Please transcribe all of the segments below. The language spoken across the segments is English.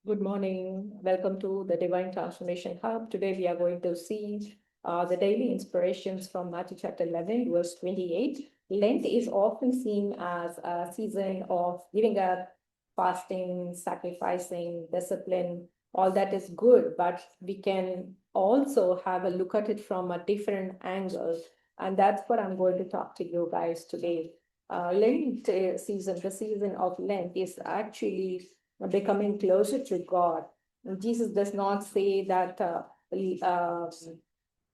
Good morning. Welcome to the Divine Transformation Hub. Today we are going to see the daily inspirations from Matthew chapter 11, verse 28. Lent is often seen as a season of giving up, fasting, sacrificing, discipline. All that is good, but we can also have a look at it from a different angle. And that's what I'm going to talk to you guys today. Lent season, the season of Lent is actually becoming closer to God. Jesus does not say that uh,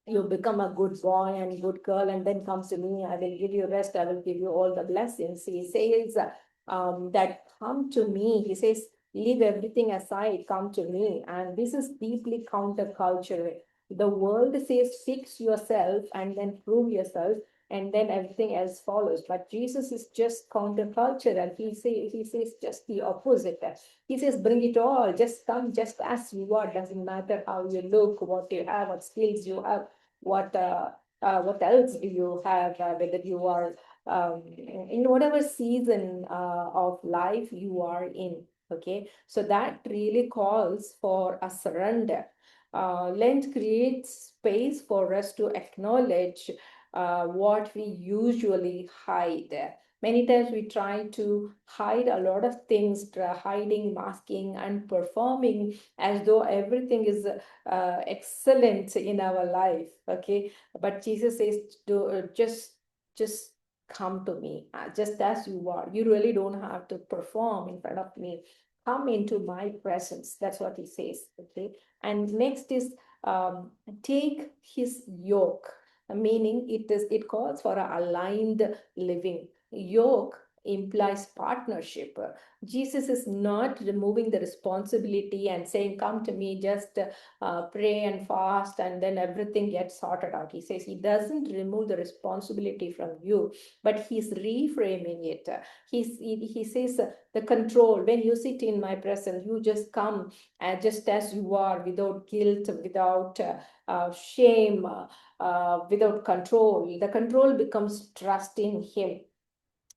you become a good boy and good girl and then comes to me, I will give you rest, I will give you all the blessings. He says that come to me. He says, leave everything aside, come to me. And this is deeply countercultural. The world says, fix yourself and then prove yourself and then everything else follows. But Jesus is just countercultural. He says just the opposite. He says, bring it all, just come just as you are. Doesn't matter how you look, what you have, what skills you have, what else do you have, whether you are in whatever season of life you are in. Okay, so that really calls for a surrender. Lent creates space for us to acknowledge what we usually hide. Many times we try to hide a lot of things, hiding, masking, and performing as though everything is excellent in our life. Okay, but Jesus says, just come to me, just as you are. You really don't have to perform in front of me. Come into my presence. That's what he says. Okay, and next is take his yoke, meaning it calls for a aligned living. Yoke implies partnership. Jesus is not removing the responsibility and saying, come to me, just pray and fast, and then everything gets sorted out. He says he doesn't remove the responsibility from you, but he's reframing it. He says, the control, when you sit in my presence, you just come just as you are, without guilt, without shame, without control. The control becomes trust in him.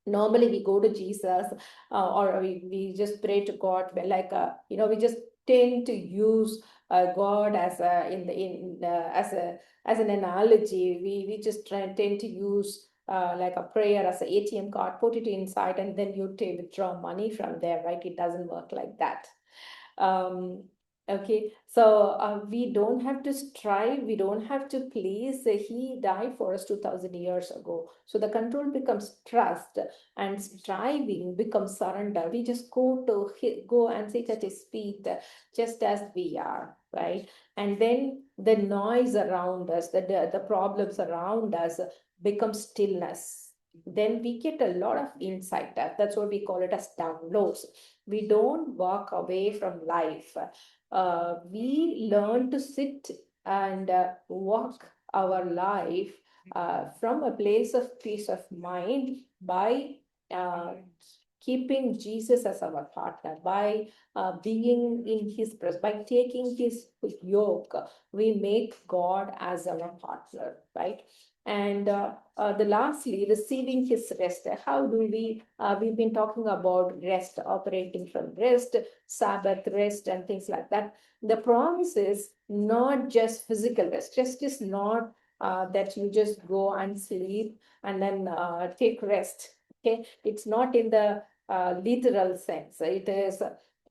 Normally we go to Jesus, or we just pray to God, like we just tend to use God as a in the in as an analogy. We just tend to use like a prayer as an ATM card, put it inside, and then you take withdraw money from there, right? It doesn't work like that. Okay, so we don't have to strive, we don't have to please. He died for us 2000 years ago. So the control becomes trust, and striving becomes surrender. We just go and sit at his feet, just as we are, right? And then the noise around us, the problems around us become stillness. Then we get a lot of insight. That's what we call it as downloads. We don't walk away from life. We learn to sit and walk our life from a place of peace of mind by uh, keeping Jesus as our partner, by being in his presence, by taking his yoke. We make God as our partner, right? And the lastly, receiving his rest. How do we've been talking about rest, operating from rest, Sabbath rest, and things like that. The promise is not just physical rest. Rest is not that you just go and sleep and then take rest. Okay, it's not in the literal sense. It is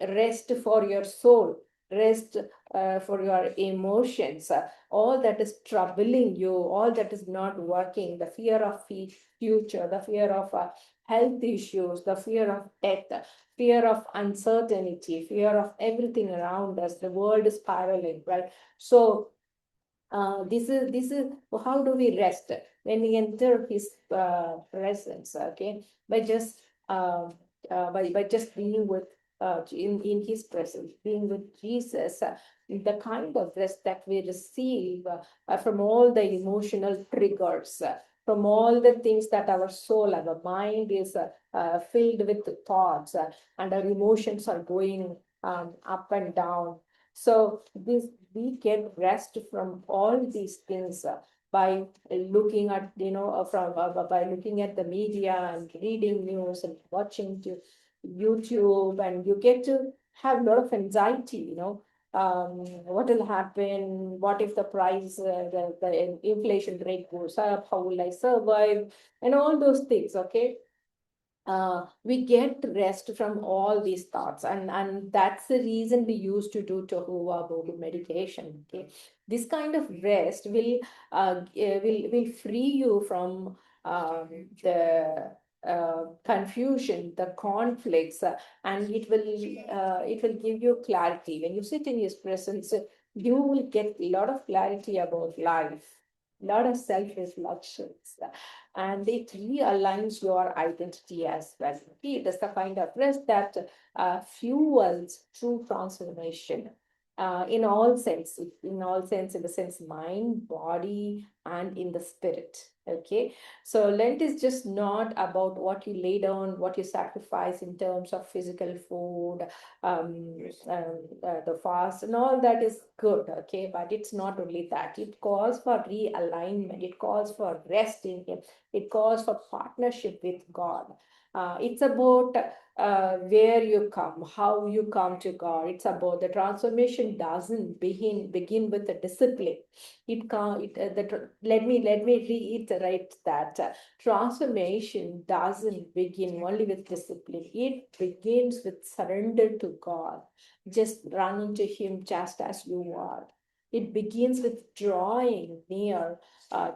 rest for your soul, rest for your emotions, all that is troubling you, all that is not working, the fear of future, the fear of health issues, the fear of death, fear of uncertainty, fear of everything around us. The world is spiraling, right? So this is how do we rest when we enter his presence? Okay, by just by just being with in his presence, being with Jesus, the kind of rest that we receive from all the emotional triggers, from all the things that our soul, our mind is filled with thoughts, and our emotions are going up and down. So this we get rest from all these things by looking at by looking at the media and reading news and watching YouTube, and you get to have a lot of anxiety, what will happen? What if the price, the inflation rate goes up? How will I survive? And all those things, okay? We get rest from all these thoughts, and that's the reason we used to do tohuwa bohu meditation. Okay, this kind of rest will free you from the confusion, the conflicts, and it will give you clarity. When you sit in his presence, you will get a lot of clarity about life, a lot of self-reflections, and it realigns your identity as well. It is the kind of rest that fuels true transformation, in the sense mind, body, and in the spirit. Okay, so Lent is just not about what you lay down, what you sacrifice in terms of physical food, the fast, and all that is good. Okay, but it's not only that. It calls for realignment. It calls for rest in Him. It calls for partnership with God. It's about where you come, how you come to God. It's about the transformation doesn't begin with the discipline. It can let me reiterate that transformation doesn't begin only with discipline. It begins with surrender to God. Just run into Him just as you are. It begins with drawing near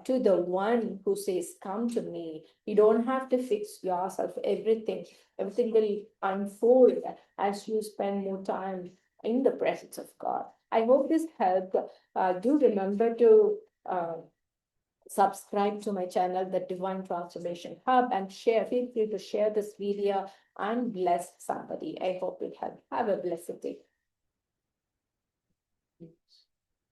to the one who says, "Come to me." You don't have to fix yourself. Everything will unfold as you spend more time in the presence of God. I hope this helped. Do remember to subscribe to my channel, the Divine Transformation Hub, and share. Feel free to share this video and bless somebody. I hope it helped. Have a blessed day.